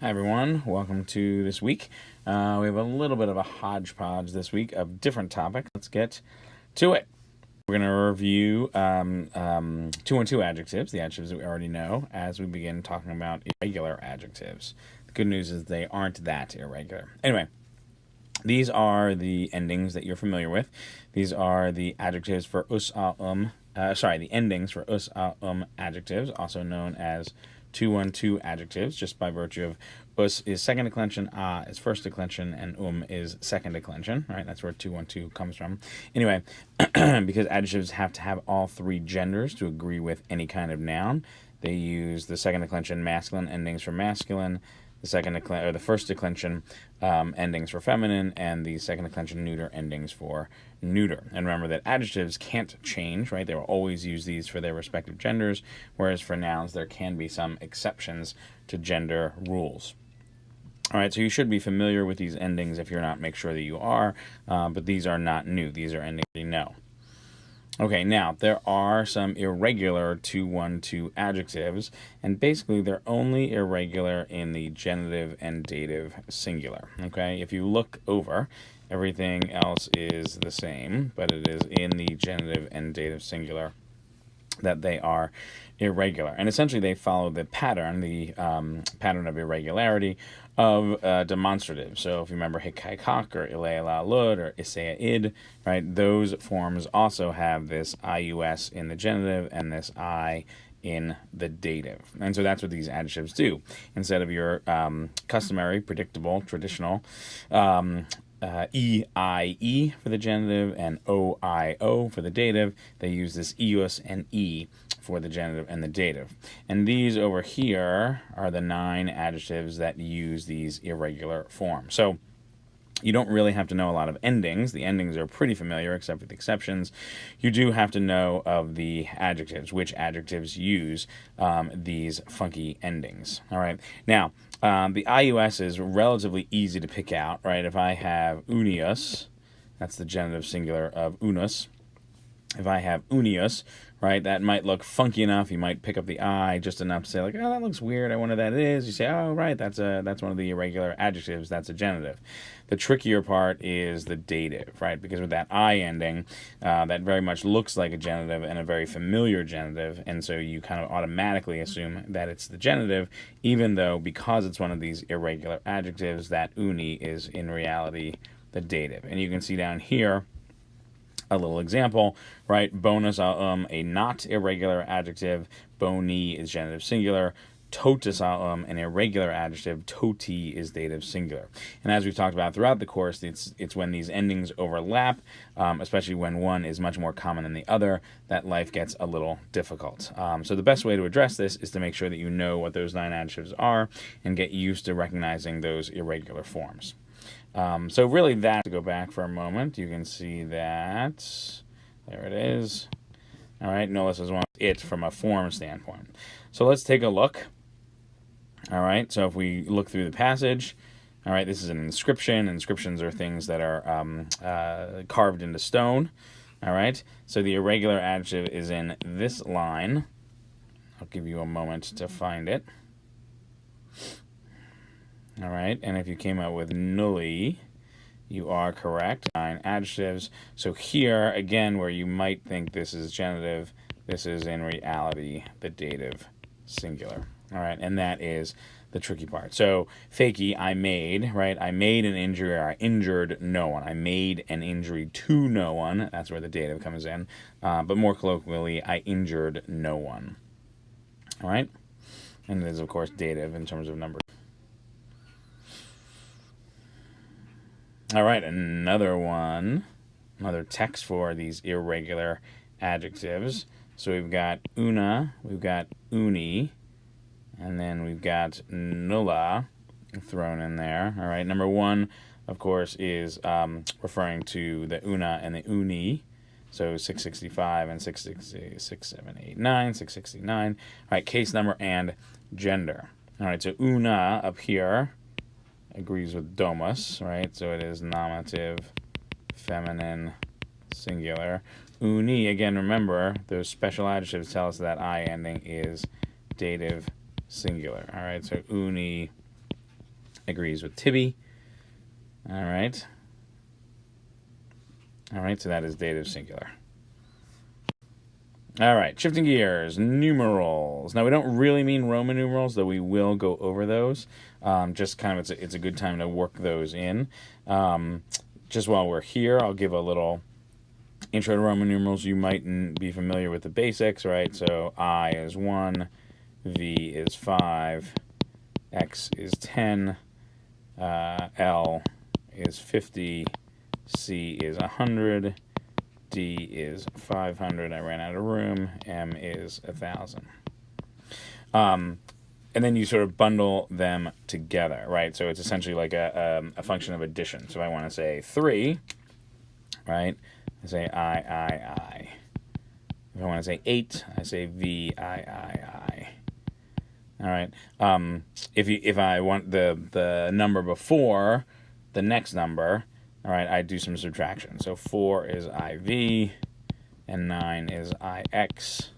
Hi everyone, welcome to this week. We have a little bit of a hodgepodge this week of different topics. Let's get to it. We're going to review 212 adjectives, the adjectives that we already know, as we begin talking about irregular adjectives. The good news is they aren't that irregular. Anyway, these are the endings that you're familiar with. These are the adjectives for the endings for adjectives, also known as 212 adjectives, just by virtue of us is second declension, is first declension, and is second declension, right? That's where 212 comes from. Anyway, because adjectives have to have all three genders to agree with any kind of noun, they use the second declension masculine endings for masculine, the first declension endings for feminine, and the second declension neuter endings for neuter. And remember that adjectives can't change, right? They will always use these for their respective genders, whereas for nouns there can be some exceptions to gender rules. All right, so you should be familiar with these endings. If you're not, make sure that you are, but these are not new. These are endings you know. Okay, now, there are some irregular 212 adjectives, and basically they're only irregular in the genitive and dative singular, okay? If you look over, everything else is the same, but it is in the genitive and dative singular that they are irregular. And essentially they follow the pattern, pattern of irregularity of demonstrative. So if you remember hikak or ileala lud or isea id, right, those forms also have this ius in the genitive and this I in the dative. And so that's what these adjectives do. Instead of your customary, predictable, traditional E-I-E for the genitive and O-I-O for the dative, they use this eus and E for the genitive and the dative. And these over here are the 9 adjectives that use these irregular forms. So you don't really have to know a lot of endings. The endings are pretty familiar, except for the exceptions. You do have to know of the adjectives, which adjectives use these funky endings. All right. Now, the IUS is relatively easy to pick out, right? If I have unius, that's the genitive singular of unus. If I have unius, right, that might look funky enough. You might pick up the I just enough to say, like, oh, that looks weird. I wonder what that is. You say, oh, right, that's one of the irregular adjectives. That's a genitive. The trickier part is the dative, right? Because with that I ending, that very much looks like a genitive and a very familiar genitive, and so you kind of automatically assume that it's the genitive, even though because it's one of these irregular adjectives, that uni is in reality the dative. And you can see down here a little example, right? Bonus, a not irregular adjective. Boni is genitive singular. Totus, an irregular adjective. Toti is dative singular. And as we've talked about throughout the course, it's when these endings overlap, especially when one is much more common than the other, that life gets a little difficult. So the best way to address this is to make sure that you know what those 9 adjectives are and get used to recognizing those irregular forms. So really that, to go back for a moment, you can see that, there it is. All right, notice as well it from a form standpoint. So let's take a look. All right, so if we look through the passage, all right, this is an inscription. Inscriptions are things that are carved into stone. All right, so the irregular adjective is in this line. I'll give you a moment to find it. All right, and if you came out with nully, you are correct. 9 adjectives. So here, again, where you might think this is genitive, this is in reality the dative singular. All right, and that is the tricky part. So, fakie, I made, right? I made an injury, or I injured no one. I made an injury to no one. That's where the dative comes in. But more colloquially, I injured no one. All right? And it is, of course, dative in terms of number. All right, another text for these irregular adjectives. So we've got una, we've got uni, and then we've got nulla thrown in there. All right, number 1, of course, is referring to the una and the uni. So 665 and 660, 6789, 669. All right, case number and gender. All right, so una up here agrees with domus, right? So it is nominative, feminine, singular. Uni, again, remember, those special adjectives tell us that I ending is dative, singular. All right, so uni agrees with Tibby. All right. All right, so that is dative singular. All right, shifting gears, numerals. Now, we don't really mean Roman numerals, though we will go over those. Just kind of, it's a good time to work those in. Just while we're here, I'll give a little intro to Roman numerals. You might be familiar with the basics, right? So I is 1, V is 5, X is 10, L is 50, C is 100, D is 500. I ran out of room. M is 1,000. And then you sort of bundle them together, right? So it's essentially like a function of addition. So if I want to say 3, right, I say I. If I want to say 8, I say V, I. All right. If I want the number before the next number, all right, I do some subtraction. So 4 is IV, and 9 is IX.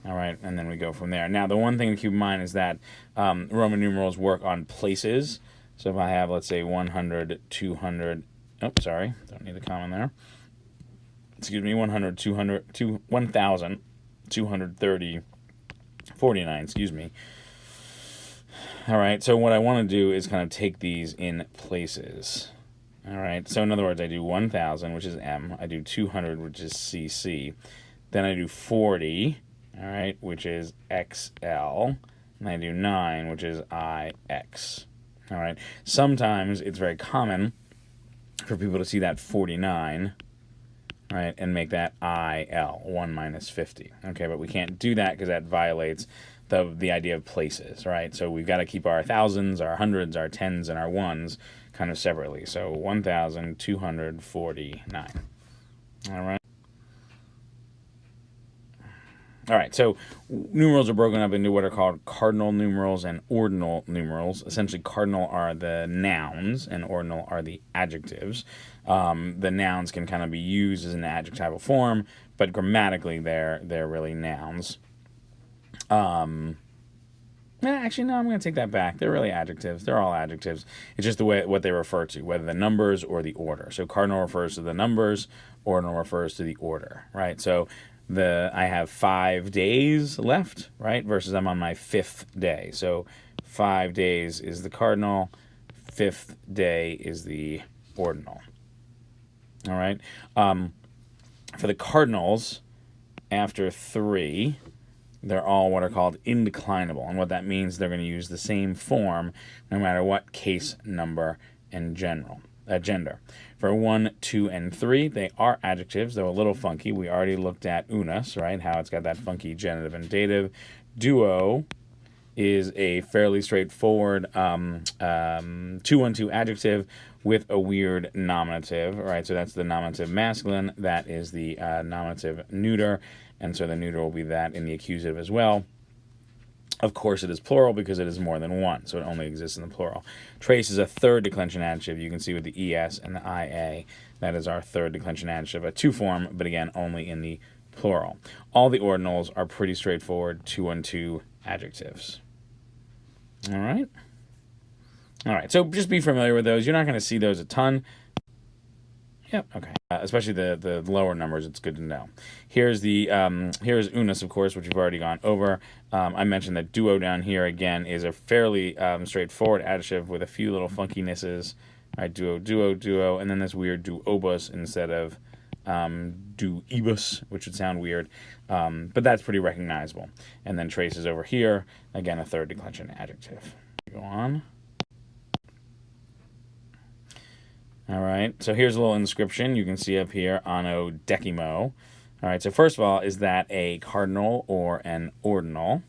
All right, and then we go from there. Now, the one thing to keep in mind is that Roman numerals work on places. So if I have, let's say, 100, 200, oh, sorry, don't need a comma there. Excuse me, 100, 200, 1,000, 230, 49, excuse me. All right, so what I want to do is kind of take these in places. All right, so in other words, I do 1,000, which is M. I do 200, which is CC. Then I do 40, all right, which is XL. And I do 9, which is IX. All right, sometimes it's very common for people to see that 49, right, and make that IL, 1 minus 50. Okay, but we can't do that because that violates the idea of places, right? So we've got to keep our thousands, our hundreds, our tens, and our ones kind of separately. So 1,249. All right. All right, so numerals are broken up into what are called cardinal numerals and ordinal numerals. Essentially, cardinal are the nouns and ordinal are the adjectives. The nouns can kind of be used as an adjectival form, but grammatically they're really nouns. Actually, no, I'm going to take that back. They're really adjectives. They're all adjectives. It's just the way what they refer to, whether the numbers or the order. So cardinal refers to the numbers, ordinal refers to the order, right? So I have 5 days left, right? Versus I'm on my 5th day. So 5 days is the cardinal, 5th day is the ordinal. All right. For the cardinals, after 3, they're all what are called indeclinable. And what that means, they're going to use the same form no matter what case, number, and gender. For 1, 2, and 3, they are adjectives, though a little funky. We already looked at unus, right? How it's got that funky genitive and dative. Duo is a fairly straightforward 2-1-2 adjective with a weird nominative, right? So that's the nominative masculine. That is the nominative neuter. And so the neuter will be that in the accusative as well. Of course, it is plural because it is more than one, so it only exists in the plural. Trace is a third declension adjective. You can see with the ES and the IA. That is our third declension adjective, a 2 form, but again, only in the plural. All the ordinals are pretty straightforward 2-1-2 adjectives. All right? All right, so just be familiar with those. You're not going to see those a ton. Yep, okay. Especially the lower numbers, it's good to know. Here's here's unus, of course, which we've already gone over. I mentioned that duo down here, again, is a fairly straightforward adjective with a few little funkinesses. All right, duo, duo, duo, and then this weird duobus instead of duebus, which would sound weird. But that's pretty recognizable. And then trace is over here, again, a third declension adjective. Go on. All right, so here's a little inscription. You can see up here, anno decimo. All right, so first of all, is that a cardinal or an ordinal?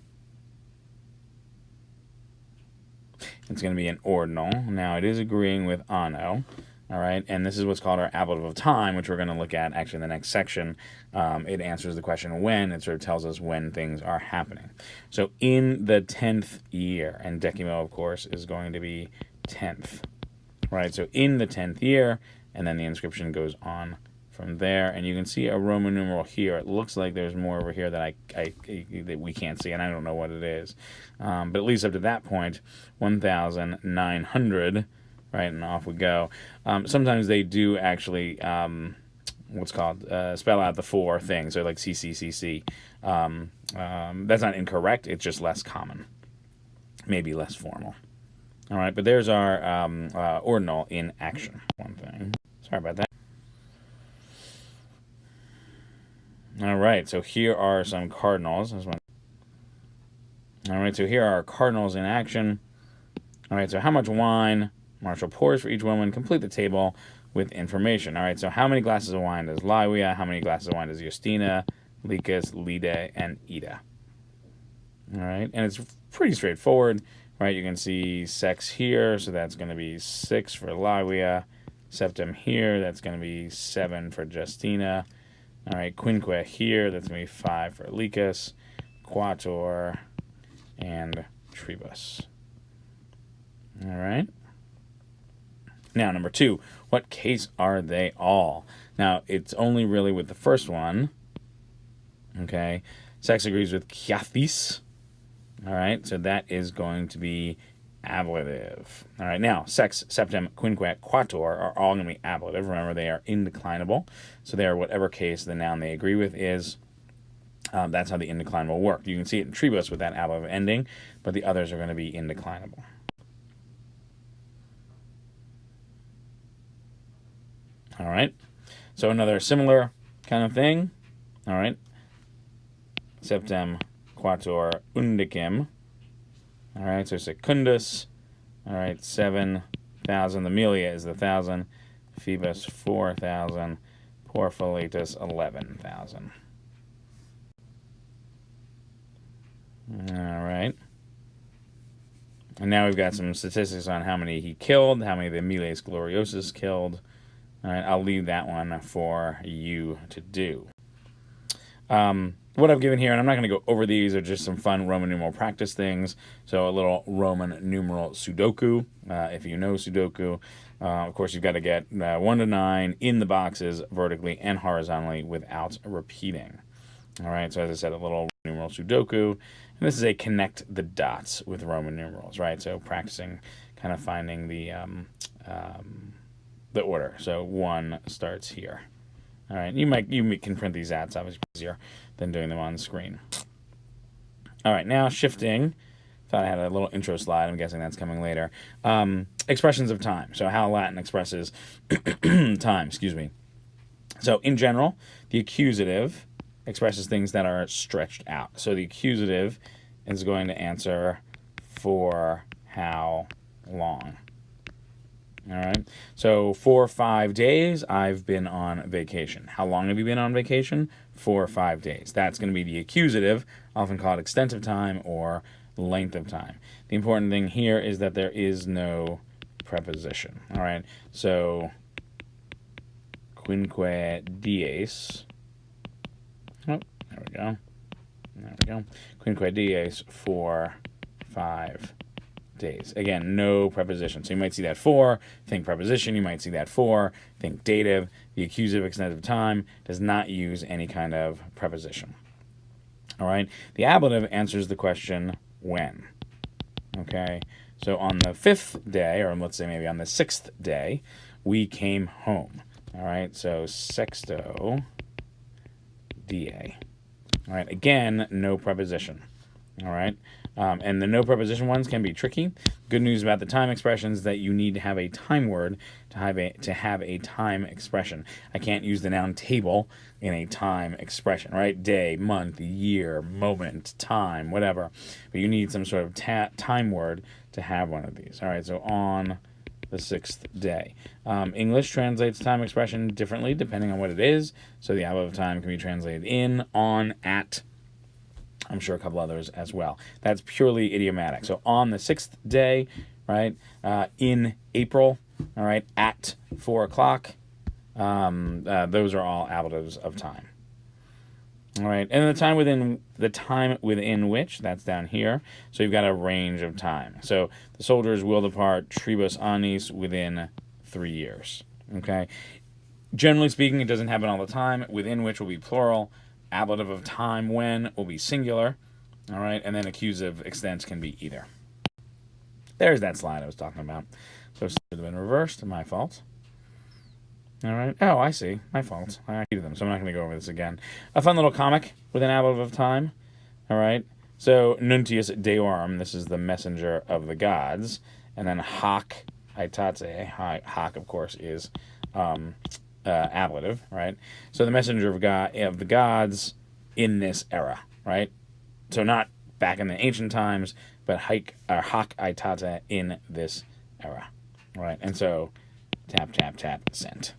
It's going to be an ordinal. Now, it is agreeing with anno. All right, and this is what's called our ablative of time, which we're going to look at actually in the next section. It answers the question when. It sort of tells us when things are happening. So in the 10th year, and decimo, of course, is going to be 10th. Right, so in the 10th year, and then the inscription goes on from from there, and you can see a Roman numeral here. It looks like there's more over here that that we can't see, and I don't know what it is. But at least up to that point, 1,900, right, and off we go. Sometimes they do actually, what's called, spell out the 4 things, so like CCCC. That's not incorrect, it's just less common, maybe less formal. All right, but there's our ordinal in action. One thing. Sorry about that. All right, so here are some cardinals. All right, so here are our cardinals in action. All right, so how much wine Marshall pours for each woman. Complete the table with information. All right, so how many glasses of wine does Livia? How many glasses of wine does Justina, Likas, Lida, and Ida? All right, and it's pretty straightforward. Right, you can see sex here, so that's going to be 6 for Livia. Septem here, that's going to be 7 for Justina. All right, quinque here, that's going to be 5 for Likas, quator, and tribus. All right. Now, number 2, what case are they all? Now, it's only really with the first one. Okay, sex agrees with kiathis. All right, so that is going to be ablative. All right, now, sex, septem, quinque, quator are all going to be ablative. Remember, they are indeclinable. So they are whatever case the noun they agree with is. That's how the indeclinable work. You can see it in tribus with that ablative ending, but the others are going to be indeclinable. All right, so another similar kind of thing. All right, septem, quator, undicem. All right, so secundus. All right, 7,000. The milia is the 1,000. Phoebus, 4,000. Porphylatus, 11,000. All right. And now we've got some statistics on how many he killed, how many of the Miles Gloriosus killed. All right, I'll leave that one for you to do. What I've given here, and I'm not going to go over these, are just some fun Roman numeral practice things. So a little Roman numeral Sudoku, if you know Sudoku. Of course, you've got to get 1 to 9 in the boxes vertically and horizontally without repeating. All right, so as I said, a little numeral Sudoku. And this is a connect the dots with Roman numerals, right? So practicing kind of finding the order. So 1 starts here. All right, you can print these out. It's obviously easier than doing them on the screen. All right, now shifting. Thought I had a little intro slide. I'm guessing that's coming later. Expressions of time. So how Latin expresses time. Excuse me. So in general, the accusative expresses things that are stretched out. So the accusative is going to answer for how long. All right. So 4 or 5 days, I've been on vacation. How long have you been on vacation? 4 or 5 days. That's going to be the accusative, often called extensive time or length of time. The important thing here is that there is no preposition. All right. So quinque dies. Oh, there we go. There we go. Quinque dies for 5 days. Again, no preposition. So you might see that for, think preposition. You might see that for, think dative. The accusative extensive time does not use any kind of preposition. All right. The ablative answers the question when. Okay. So on the 5th day, or let's say maybe on the 6th day, we came home. All right. So sexto die. All right. Again, no preposition. All right. And the no preposition ones can be tricky. Good news about the time expressions is that you need to have a time word to have a time expression. I can't use the noun table in a time expression, right? Day, month, year, moment, time, whatever. But you need some sort of time word to have one of these. All right, so on the 6th day. English translates time expression differently depending on what it is. So the ablative time can be translated in, on, at. I'm sure a couple others as well. That's purely idiomatic. So on the 6th day, right, in April, all right, at 4 o'clock, those are all ablatives of time. All right, and the time within which, that's down here. So you've got a range of time. So the soldiers will depart tribus annis within 3 years. Okay, Generally speaking, it doesn't happen all the time, within which will be plural. Ablative of time, when, will be singular. All right, and then accusative extent can be either. There's that slide I was talking about. So it should have been reversed. My fault. All right. Oh, I see. My fault. I repeated them, so I'm not going to go over this again. A fun little comic with an ablative of time. All right. So Nuntius Deorum, this is the messenger of the gods, and then Hoc Aitate. Hoc, of course, is ablative, right? So the messenger of the gods in this era, right? So not back in the ancient times, but Hoc Aitate in this era, right? And so tap, tap, tap, sent.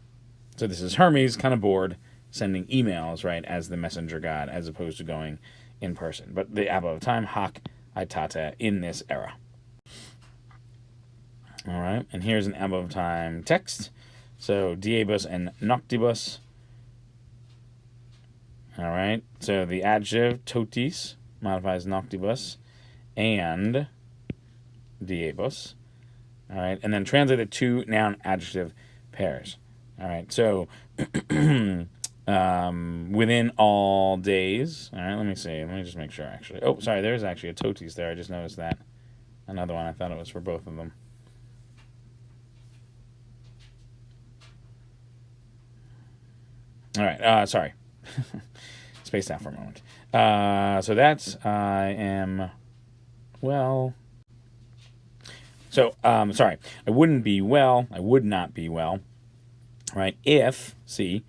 So this is Hermes, kind of bored, sending emails, right, as the messenger god, as opposed to going in person. But the ablative of time, Hoc Aitate, in this era. All right, and here's an ablative of time text. So diebus and noctibus. All right, so the adjective totis modifies noctibus and diebus. All right, and then translate the two noun adjective pairs. All right, so within all days. All right, let me see. Let me just make sure, actually. Oh, sorry, there's actually a totis there. I just noticed that. Another one. I thought it was for both of them. All right, sorry. Spaced out for a moment. So that's, I am, well... So, sorry, I wouldn't be well, I would not be well, right, if, see,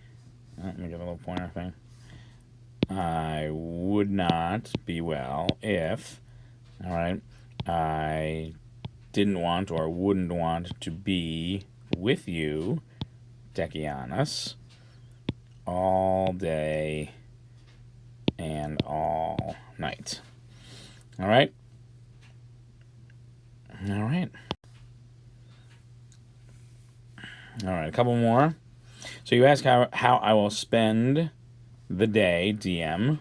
let me get a little pointer thing. I would not be well if, all right, I didn't want or wouldn't want to be with you, Decianus, all day and all night. All right? All right. All right, a couple more. So you ask how I will spend the day, DM.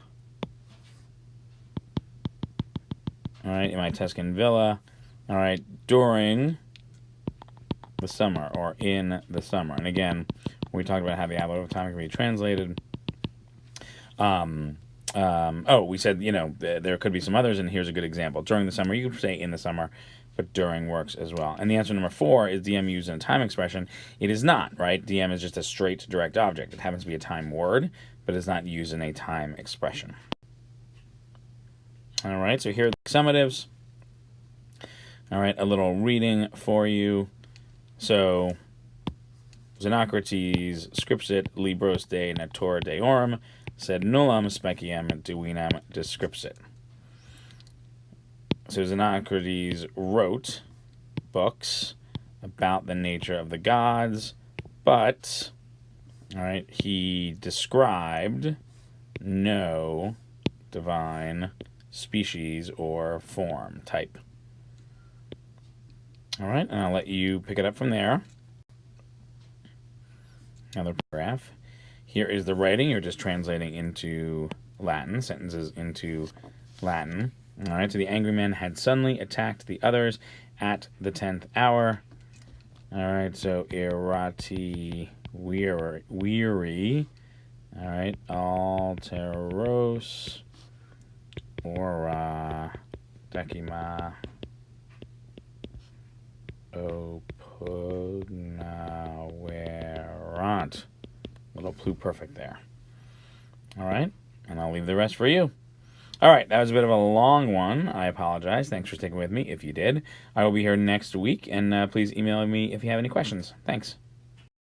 All right, in my Tuscan villa. All right, during the summer or in the summer. And again, we talked about how the ablative of time can be translated. We said, there could be some others, and here's a good example. During the summer, you could say in the summer, but during works as well. And the answer number 4 is DM used in a time expression. It is not, right? DM is just a straight direct object. It happens to be a time word, but it's not used in a time expression. All right, so here are the summatives. All right, a little reading for you. So, Xenocrates scripsit libros de natura deorum sed nullam speciem divinam descripsit. So Xenocrates wrote books about the nature of the gods, but, all right, he described no divine species or form type. All right, and I'll let you pick it up from there. Another paragraph. Here is the writing. You're just translating into Latin, sentences into Latin. All right, so the angry men had suddenly attacked the others at the 10th hour. All right, so irati weary. All right, alteros ora decima opugnaverant. Little pluperfect there. All right, and I'll leave the rest for you. All right, that was a bit of a long one. I apologize. Thanks for sticking with me if you did. I will be here next week, and please email me if you have any questions. Thanks.